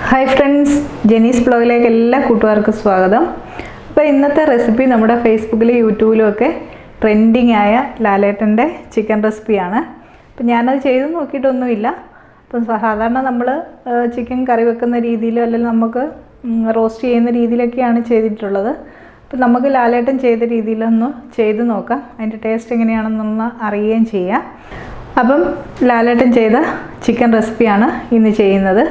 Hi friends, ജെനീസ് ബ്ലോഗിലേക്ക് എല്ലാ കൂട്ടുകാർക്കും സ്വാഗതം. അപ്പോൾ ഇന്നത്തെ റെസിപ്പി നമ്മുടെ ഫേസ്ബുക്കിലും യൂട്യൂബിലും ഒക്കെ ട്രെൻഡിങ് ആയ ലാലേട്ടൻ്റെ ചിക്കൻ റെസിപ്പിയാണ്. അപ്പോൾ ഞാനത് ചെയ്ത് നോക്കിയിട്ടൊന്നുമില്ല. അപ്പം സാധാരണ നമ്മൾ ചിക്കൻ കറി വെക്കുന്ന രീതിയിലോ അല്ലെങ്കിൽ നമുക്ക് റോസ്റ്റ് ചെയ്യുന്ന രീതിയിലൊക്കെയാണ് ചെയ്തിട്ടുള്ളത്. അപ്പം നമുക്ക് ലാലേട്ടൻ ചെയ്ത രീതിയിലൊന്ന് ചെയ്ത് നോക്കാം, അതിൻ്റെ ടേസ്റ്റ് എങ്ങനെയാണെന്നൊന്ന് അറിയുകയും ചെയ്യാം. അപ്പം ലാലേട്ടൻ ചെയ്ത ചിക്കൻ റെസിപ്പിയാണ് ഇന്ന് ചെയ്യുന്നത്.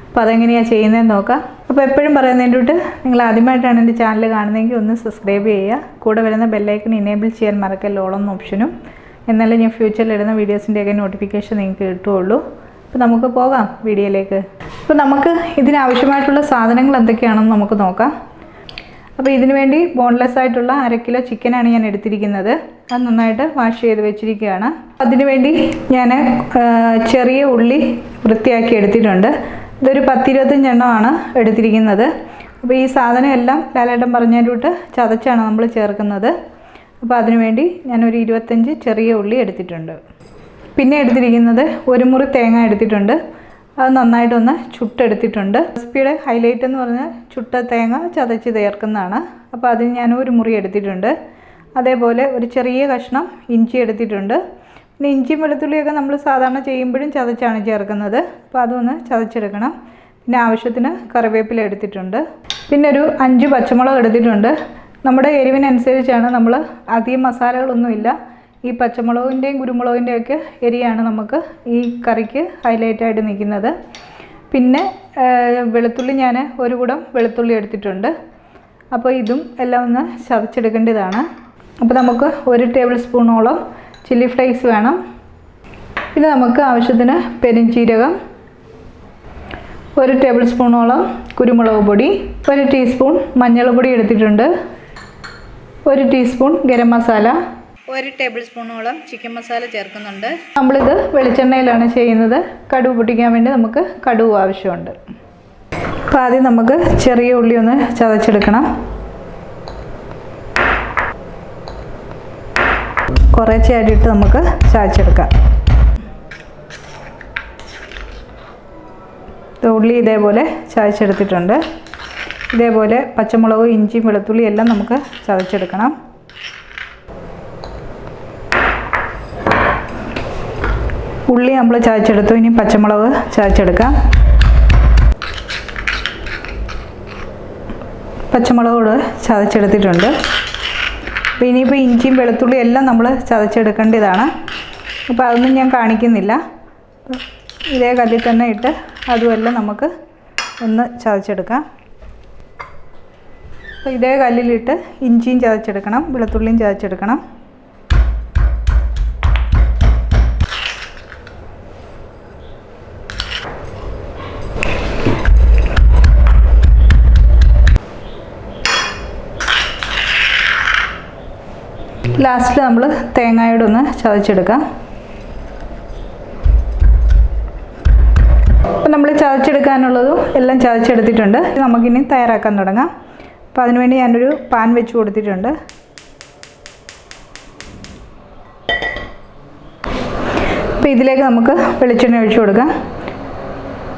അപ്പോൾ അതെങ്ങനെയാണ് ചെയ്യുന്നതെന്ന് നോക്കാം. അപ്പോൾ എപ്പോഴും പറയുന്നതിൻ്റെ തൊട്ട് നിങ്ങൾ ആദ്യമായിട്ടാണ് എൻ്റെ ചാനൽ കാണുന്നതെങ്കിൽ ഒന്ന് സബ്സ്ക്രൈബ് ചെയ്യുക. കൂടെ വരുന്ന ബെല്ലൈക്കൺ ഇനേബിൾ ചെയ്യാൻ മറക്കല്ല, ഓളെന്ന ഓപ്ഷനും. എന്നാലേ ഞാൻ ഫ്യൂച്ചറിൽ ഇടുന്ന വീഡിയോസിൻ്റെയൊക്കെ നോട്ടിഫിക്കേഷൻ നിങ്ങൾക്ക് കിട്ടുകയുള്ളൂ. അപ്പോൾ നമുക്ക് പോകാം വീഡിയോയിലേക്ക്. അപ്പോൾ നമുക്ക് ഇതിനാവശ്യമായിട്ടുള്ള സാധനങ്ങൾ എന്തൊക്കെയാണെന്ന് നമുക്ക് നോക്കാം. അപ്പോൾ ഇതിനു വേണ്ടി ബോൺലെസ് ആയിട്ടുള്ള 1/2 കിലോ ചിക്കനാണ് ഞാൻ എടുത്തിരിക്കുന്നത്. അത് നന്നായിട്ട് വാഷ് ചെയ്ത് വെച്ചിരിക്കുകയാണ്. അതിനു വേണ്ടി ഞാൻ ചെറിയ ഉള്ളി വൃത്തിയാക്കി എടുത്തിട്ടുണ്ട്. ഇതൊരു 10-25 എണ്ണമാണ് എടുത്തിരിക്കുന്നത്. അപ്പോൾ ഈ സാധനം എല്ലാം ലാലേട്ടൻ പറഞ്ഞതിലോട്ട് ചതച്ചാണ് നമ്മൾ ചേർക്കുന്നത്. അപ്പോൾ അതിനുവേണ്ടി ഞാനൊരു 25 ചെറിയ ഉള്ളി എടുത്തിട്ടുണ്ട്. പിന്നെ എടുത്തിരിക്കുന്നത് 1 മുറി തേങ്ങ എടുത്തിട്ടുണ്ട്. അത് നന്നായിട്ടൊന്ന് ചുട്ടെടുത്തിട്ടുണ്ട്. റെസിപ്പിയുടെ ഹൈലൈറ്റ് എന്ന് പറഞ്ഞാൽ ചുട്ട തേങ്ങ ചതച്ച് ചേർക്കുന്നതാണ്. അപ്പോൾ അതിന് ഞാൻ 1 മുറി എടുത്തിട്ടുണ്ട്. അതേപോലെ ഒരു ചെറിയ കഷ്ണം ഇഞ്ചി എടുത്തിട്ടുണ്ട്. പിന്നെ ഇഞ്ചിയും വെളുത്തുള്ളിയൊക്കെ നമ്മൾ സാധാരണ ചെയ്യുമ്പോഴും ചതച്ചാണ് ചേർക്കുന്നത്. അപ്പോൾ അതൊന്ന് ചതച്ചെടുക്കണം. പിന്നെ ആവശ്യത്തിന് കറിവേപ്പില എടുത്തിട്ടുണ്ട്. പിന്നെ ഒരു 5 പച്ചമുളക് എടുത്തിട്ടുണ്ട്. നമ്മുടെ എരിവിനനുസരിച്ചാണ്, നമ്മൾ അധികം മസാലകളൊന്നുമില്ല. ഈ പച്ചമുളകിൻ്റെയും കുരുമുളകിൻ്റെയും ഒക്കെ എരിയാണ് നമുക്ക് ഈ കറിക്ക് ഹൈലൈറ്റായിട്ട് നിൽക്കുന്നത്. പിന്നെ വെളുത്തുള്ളി ഞാൻ 1 കുടം വെളുത്തുള്ളി എടുത്തിട്ടുണ്ട്. അപ്പോൾ ഇതും എല്ലാം ഒന്ന് ചതച്ചെടുക്കേണ്ടതാണ്. അപ്പോൾ നമുക്ക് 1 ടേബിൾ സ്പൂണോളം ചില്ലി ഫ്ലേക്സ് വേണം. പിന്നെ നമുക്ക് ആവശ്യത്തിന് പെരുംജീരകം, 1 ടേബിൾ സ്പൂണോളം കുരുമുളക് പൊടി, 1 ടീസ്പൂൺ മഞ്ഞൾപ്പൊടി എടുത്തിട്ടുണ്ട്, 1 ടീസ്പൂൺ ഗരം മസാല, 1 ടേബിൾ സ്പൂണോളം ചിക്കൻ മസാല ചേർക്കുന്നുണ്ട്. നമ്മളിത് വെളിച്ചെണ്ണയിലാണ് ചെയ്യുന്നത്. കടുക് പൊട്ടിക്കാൻ വേണ്ടി നമുക്ക് കടുക് ആവശ്യമുണ്ട്. അപ്പോൾ ആദ്യം നമുക്ക് ചെറിയ ഉള്ളി ഒന്ന് ചതച്ചെടുക്കണം. കുറേശ്ശെയായിട്ട് നമുക്ക് ചതച്ചെടുക്കാം. ഉള്ളി ഇതേപോലെ ചതച്ചെടുത്തിട്ടുണ്ട്. ഇതേപോലെ പച്ചമുളകും ഇഞ്ചിയും വെളുത്തുള്ളി എല്ലാം നമുക്ക് ചതച്ചെടുക്കണം. ഉള്ളി നമ്മൾ ചതച്ചെടുത്തു. ഇനി പച്ചമുളക് ചതച്ചെടുക്കാം. പച്ചമുളകോട് ചതച്ചെടുത്തിട്ടുണ്ട്. അപ്പോൾ ഇനിയിപ്പോൾ ഇഞ്ചിയും വെളുത്തുള്ളിയും എല്ലാം നമ്മൾ ചതച്ചെടുക്കേണ്ടതാണ്. അപ്പോൾ അതൊന്നും ഞാൻ കാണിക്കുന്നില്ല. ഇതേ കല്ലിൽ തന്നെ ഇട്ട് അതുമെല്ലാം നമുക്ക് ഒന്ന് ചതച്ചെടുക്കാം. അപ്പോൾ ഇതേ കല്ലിലിട്ട് ഇഞ്ചിയും ചതച്ചെടുക്കണം, വെളുത്തുള്ളിയും ചതച്ചെടുക്കണം. ലാസ്റ്റിൽ നമ്മൾ തേങ്ങയോടെ ഒന്ന് ചതച്ചെടുക്കാം. അപ്പോൾ നമ്മൾ ചതച്ചെടുക്കാനുള്ളതും എല്ലാം ചതച്ചെടുത്തിട്ടുണ്ട്. നമുക്കിനി തയ്യാറാക്കാൻ തുടങ്ങാം. അപ്പോൾ അതിനുവേണ്ടി ഞാനൊരു പാൻ വെച്ച് കൊടുത്തിട്ടുണ്ട്. അപ്പോൾ ഇതിലേക്ക് നമുക്ക് വെളിച്ചെണ്ണ ഒഴിച്ചു കൊടുക്കാം.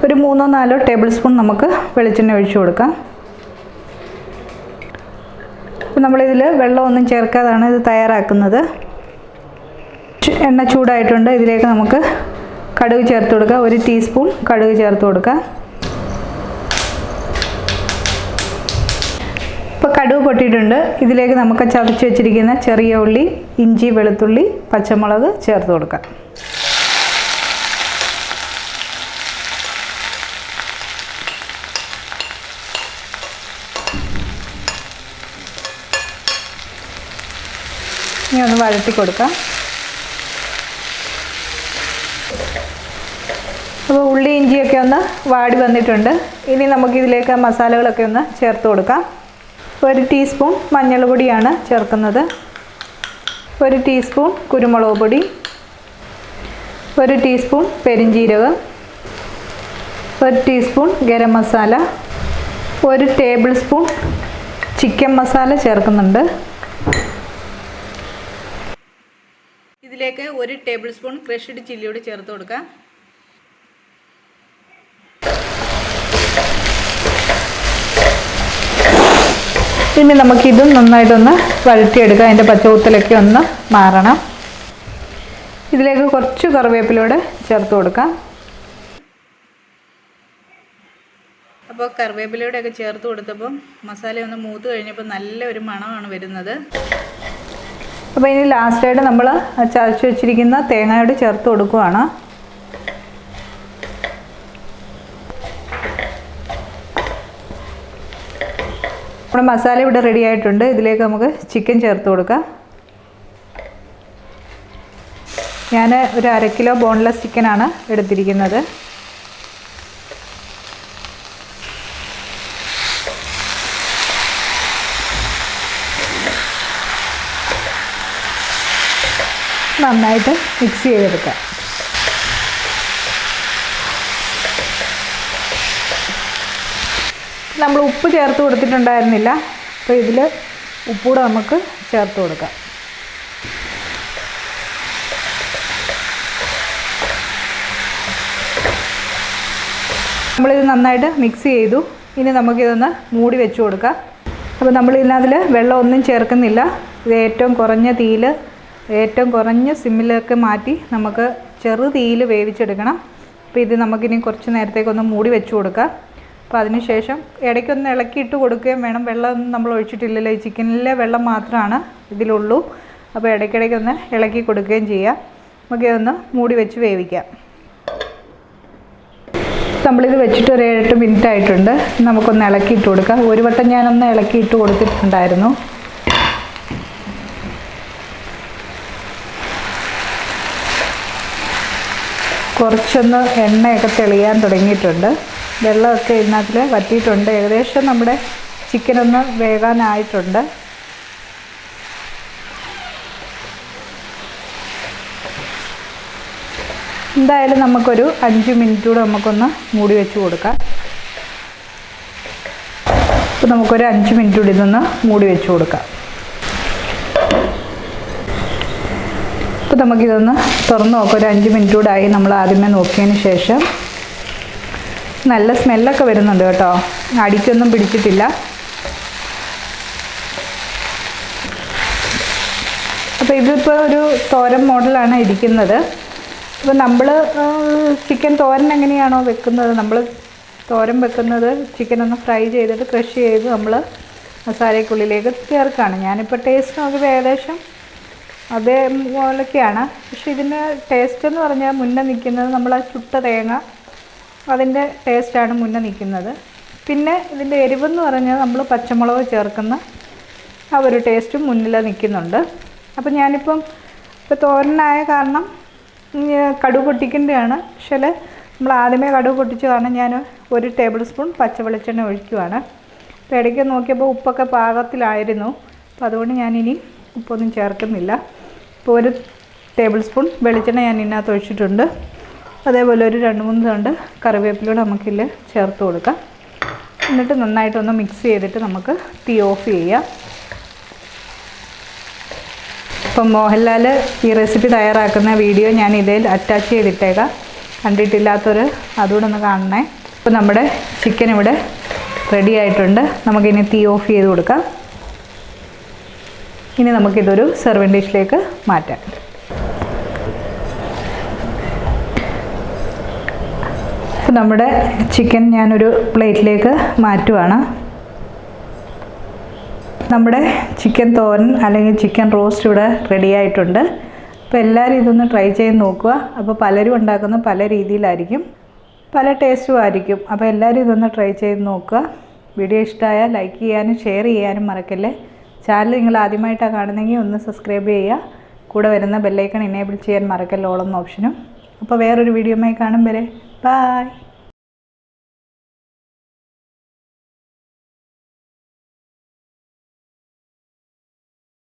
ഒരു 3-4 ടേബിൾ സ്പൂൺ നമുക്ക് വെളിച്ചെണ്ണ ഒഴിച്ചു കൊടുക്കാം. അപ്പോൾ നമ്മളിതിൽ വെള്ളമൊന്നും ചേർക്കാതാണ് ഇത് തയ്യാറാക്കുന്നത്. എണ്ണ ചൂടായിട്ടുണ്ട്. ഇതിലേക്ക് നമുക്ക് കടുക് ചേർത്ത് കൊടുക്കുക. 1 ടീസ്പൂൺ കടുക് ചേർത്ത് കൊടുക്കുക. ഇപ്പോൾ കടുക് പൊട്ടിയിട്ടുണ്ട്. ഇതിലേക്ക് നമുക്ക് ചതച്ച് വെച്ചിരിക്കുന്ന ചെറിയ ഉള്ളി, ഇഞ്ചി, വെളുത്തുള്ളി, പച്ചമുളക് ചേർത്ത് കൊടുക്കാം. ഇനി ഒന്ന് വഴറ്റി കൊടുക്കാം. അപ്പോൾ ഉള്ളി ഇഞ്ചിയൊക്കെ ഒന്ന് വാടി വന്നിട്ടുണ്ട്. ഇനി നമുക്കിതിലേക്ക് മസാലകളൊക്കെ ഒന്ന് ചേർത്ത് കൊടുക്കാം. 1 ടീസ്പൂൺ മഞ്ഞൾപ്പൊടിയാണ് ചേർക്കുന്നത്, 1 ടീസ്പൂൺ കുരുമുളക് പൊടി, 1 ടീസ്പൂൺ പെരുംജീരകം, 1 teaspoon garam masala, 1 tablespoon chicken masala ചേർക്കുന്നുണ്ട്. ഇതിലേക്ക് 1 ടേബിൾ സ്പൂൺ ക്രഷ്ഡ് ചില്ലിയോട് ചേർത്ത് കൊടുക്കാം. ഇനി നമുക്കിതും നന്നായിട്ടൊന്ന് വഴറ്റിയെടുക്കാം. അതിൻ്റെ പച്ചകുത്തലൊക്കെ ഒന്ന് മാറണം. ഇതിലേക്ക് കുറച്ച് കറിവേപ്പിലൂടെ ചേർത്ത് കൊടുക്കാം. അപ്പോൾ കറിവേപ്പിലൂടെയൊക്കെ ചേർത്ത് കൊടുത്തപ്പോൾ മസാല ഒന്ന് മൂത്ത് കഴിഞ്ഞപ്പോൾ നല്ലൊരു മണമാണ് വരുന്നത്. അപ്പോൾ ഇനി ലാസ്റ്റായിട്ട് നമ്മൾ ചതച്ച് വെച്ചിരിക്കുന്ന തേങ്ങയോട് ചേർത്ത് കൊടുക്കുകയാണ്. നമ്മുടെ മസാല ഇവിടെ റെഡി ആയിട്ടുണ്ട്. ഇതിലേക്ക് നമുക്ക് ചിക്കൻ ചേർത്ത് കൊടുക്കാം. ഞാൻ ഒരു 1/2 കിലോ ബോൺലെസ് ചിക്കനാണ് എടുത്തിരിക്കുന്നത്. നന്നായിട്ട് മിക്സ് ചെയ്തെടുക്കാം. നമ്മൾ ഉപ്പ് ചേർത്ത് കൊടുത്തിട്ടുണ്ടായിരുന്നില്ല. അപ്പോൾ ഇതിൽ ഉപ്പൂടെ നമുക്ക് ചേർത്ത് കൊടുക്കാം. നമ്മളിത് നന്നായിട്ട് മിക്സ് ചെയ്തു. ഇനി നമുക്കിതൊന്ന് മൂടി വെച്ച് കൊടുക്കാം. അപ്പോൾ നമ്മൾ ഇതിനകത്തിൽ വെള്ളമൊന്നും ചേർക്കുന്നില്ല. ഇത് ഏറ്റവും കുറഞ്ഞ തീയിൽ, ഏറ്റവും കുറഞ്ഞ സിമ്മിലൊക്കെ മാറ്റി നമുക്ക് ചെറു തീയിൽ വേവിച്ചെടുക്കണം. അപ്പോൾ ഇത് നമുക്കിനി കുറച്ച് നേരത്തേക്കൊന്ന് മൂടി വെച്ച് കൊടുക്കാം. അപ്പോൾ അതിന് ശേഷം ഇടയ്ക്കൊന്ന് ഇളക്കിയിട്ട് കൊടുക്കുകയും വേണം. വെള്ളമൊന്നും നമ്മൾ ഒഴിച്ചിട്ടില്ലല്ലോ, ഈ ചിക്കനിലെ വെള്ളം മാത്രമാണ് ഇതിലുള്ളൂ. അപ്പോൾ ഇടയ്ക്കിടയ്ക്കൊന്ന് ഇളക്കി കൊടുക്കുകയും ചെയ്യാം. നമുക്കിതൊന്ന് മൂടി വെച്ച് വേവിക്കാം. നമ്മളിത് വെച്ചിട്ട് ഒരു 7-8 മിനിറ്റ് ആയിട്ടുണ്ട്. നമുക്കൊന്ന് ഇളക്കിയിട്ട് കൊടുക്കാം. ഒരു വട്ടം ഞാനൊന്ന് ഇളക്കിയിട്ട് കൊടുത്തിട്ടുണ്ടായിരുന്നു. കുറച്ചൊന്ന് എണ്ണയൊക്കെ തെളിയാൻ തുടങ്ങിയിട്ടുണ്ട്. വെള്ളമൊക്കെ ഇതിനകത്തിൽ വറ്റിയിട്ടുണ്ട്. ഏകദേശം നമ്മുടെ ചിക്കനൊന്ന് വേകാനായിട്ടുണ്ട്. എന്തായാലും നമുക്കൊരു 5 മിനിറ്റ് കൂടെ നമുക്കൊന്ന് മൂടി വെച്ച് കൊടുക്കാം. അപ്പോൾ നമുക്കൊരു 5 മിനിറ്റ് കൂടി ഇതൊന്ന് മൂടി വെച്ച് കൊടുക്കാം. അപ്പോൾ നമുക്കിതൊന്ന് തുറന്ന് നോക്കാം. ഒരു 5 മിനിറ്റ് കൂടെ ആയി. നമ്മൾ ആദ്യമേ നോക്കിയതിന് ശേഷം നല്ല സ്മെല്ലൊക്കെ വരുന്നുണ്ട് കേട്ടോ. അടിക്കൊന്നും പിടിച്ചിട്ടില്ല. അപ്പോൾ ഇതിപ്പോൾ ഒരു തോരൻ മോഡലാണ് ഇരിക്കുന്നത്. അപ്പോൾ നമ്മൾ ചിക്കൻ തോരൻ എങ്ങനെയാണോ വെക്കുന്നത്, നമ്മൾ തോരൻ വെക്കുന്നത് ചിക്കനൊന്ന് ഫ്രൈ ചെയ്തിട്ട് ക്രഷ് ചെയ്ത് നമ്മൾ മസാലയ്ക്കുള്ളിലേക്ക് ചേർക്കുകയാണ്. ഞാനിപ്പോൾ ടേസ്റ്റ് നോക്കിയപ്പോൾ ഏകദേശം അതേപോലൊക്കെയാണ്. പക്ഷേ ഇതിൻ്റെ ടേസ്റ്റ് എന്ന് പറഞ്ഞാൽ മുന്നേ നിൽക്കുന്നത് നമ്മൾ ആ ചുട്ട തേങ്ങ, അതിൻ്റെ ടേസ്റ്റാണ് മുന്നേ നിൽക്കുന്നത്. പിന്നെ ഇതിൻ്റെ എരിവെന്ന് പറഞ്ഞാൽ നമ്മൾ പച്ചമുളക് ചേർക്കുന്ന ആ ഒരു ടേസ്റ്റും മുന്നിൽ നിൽക്കുന്നുണ്ട്. അപ്പോൾ ഞാനിപ്പം തോരനായ കാരണം കടുക് പൊട്ടിക്കേണ്ടതാണ്. പക്ഷേ നമ്മൾ ആദ്യമേ കടുക് പൊട്ടിച്ച് കാരണം ഞാൻ 1 ടേബിൾ സ്പൂൺ പച്ച വെളിച്ചെണ്ണ ഒഴിക്കുകയാണ്. അപ്പോൾ ഇടയ്ക്ക് നോക്കിയപ്പോൾ ഉപ്പൊക്കെ പാകത്തിലായിരുന്നു. അപ്പോൾ അതുകൊണ്ട് ഞാനിനി ഉപ്പൊന്നും ചേർക്കുന്നില്ല. ഇപ്പോൾ 1 ടേബിൾ സ്പൂൺ വെളിച്ചെണ്ണ ഞാൻ ഇതിനകത്ത് ഒഴിച്ചിട്ടുണ്ട്. അതേപോലെ ഒരു 2-3 തണ്ട് കറിവേപ്പിലൂടെ നമുക്കിതിൽ ചേർത്ത് കൊടുക്കാം. എന്നിട്ട് നന്നായിട്ടൊന്ന് മിക്സ് ചെയ്തിട്ട് നമുക്ക് തീ ഓഫ് ചെയ്യാം. അപ്പം മോഹൻലാൽ ഈ റെസിപ്പി തയ്യാറാക്കുന്ന വീഡിയോ ഞാൻ ഇതിൽ അറ്റാച്ച് ചെയ്തിട്ടേക്കാം. കണ്ടിട്ടില്ലാത്തവർ അതുകൂടെ ഒന്ന് കാണണേ. അപ്പോൾ നമ്മുടെ ചിക്കൻ ഇവിടെ റെഡി ആയിട്ടുണ്ട്. നമുക്കിനി തീ ഓഫ് ചെയ്ത് കൊടുക്കാം. ഇനി നമുക്കിതൊരു സെർവിങ് ഡിഷിലേക്ക് മാറ്റാം. അപ്പോൾ നമ്മുടെ ചിക്കൻ ഞാനൊരു പ്ലേറ്റിലേക്ക് മാറ്റുവാണ്. നമ്മുടെ ചിക്കൻ തോരൻ അല്ലെങ്കിൽ ചിക്കൻ റോസ്റ്റ് ഇവിടെ റെഡി ആയിട്ടുണ്ട്. അപ്പോൾ എല്ലാവരും ഇതൊന്ന് ട്രൈ ചെയ്ത് നോക്കുക. അപ്പോൾ പലരും ഉണ്ടാക്കുന്ന പല രീതിയിലായിരിക്കും, പല ടേസ്റ്റും ആയിരിക്കും. അപ്പോൾ എല്ലാവരും ഇതൊന്ന് ട്രൈ ചെയ്ത് നോക്കുക. വീഡിയോ ഇഷ്ടമായാൽ ലൈക്ക് ചെയ്യാനും ഷെയർ ചെയ്യാനും മറക്കല്ലേ. ചാനൽ നിങ്ങൾ ആദ്യമായിട്ടാണ് കാണുന്നതെങ്കിൽ ഒന്ന് സബ്സ്ക്രൈബ് ചെയ്യുക. കൂടെ വരുന്ന ബെല്ലൈക്കൺ എനേബിൾ ചെയ്യാൻ മറക്കല്ല, ഓൾ എന്ന ഓപ്ഷനും. അപ്പോൾ വേറൊരു വീഡിയോയുമായി കാണും വരെ ബൈ.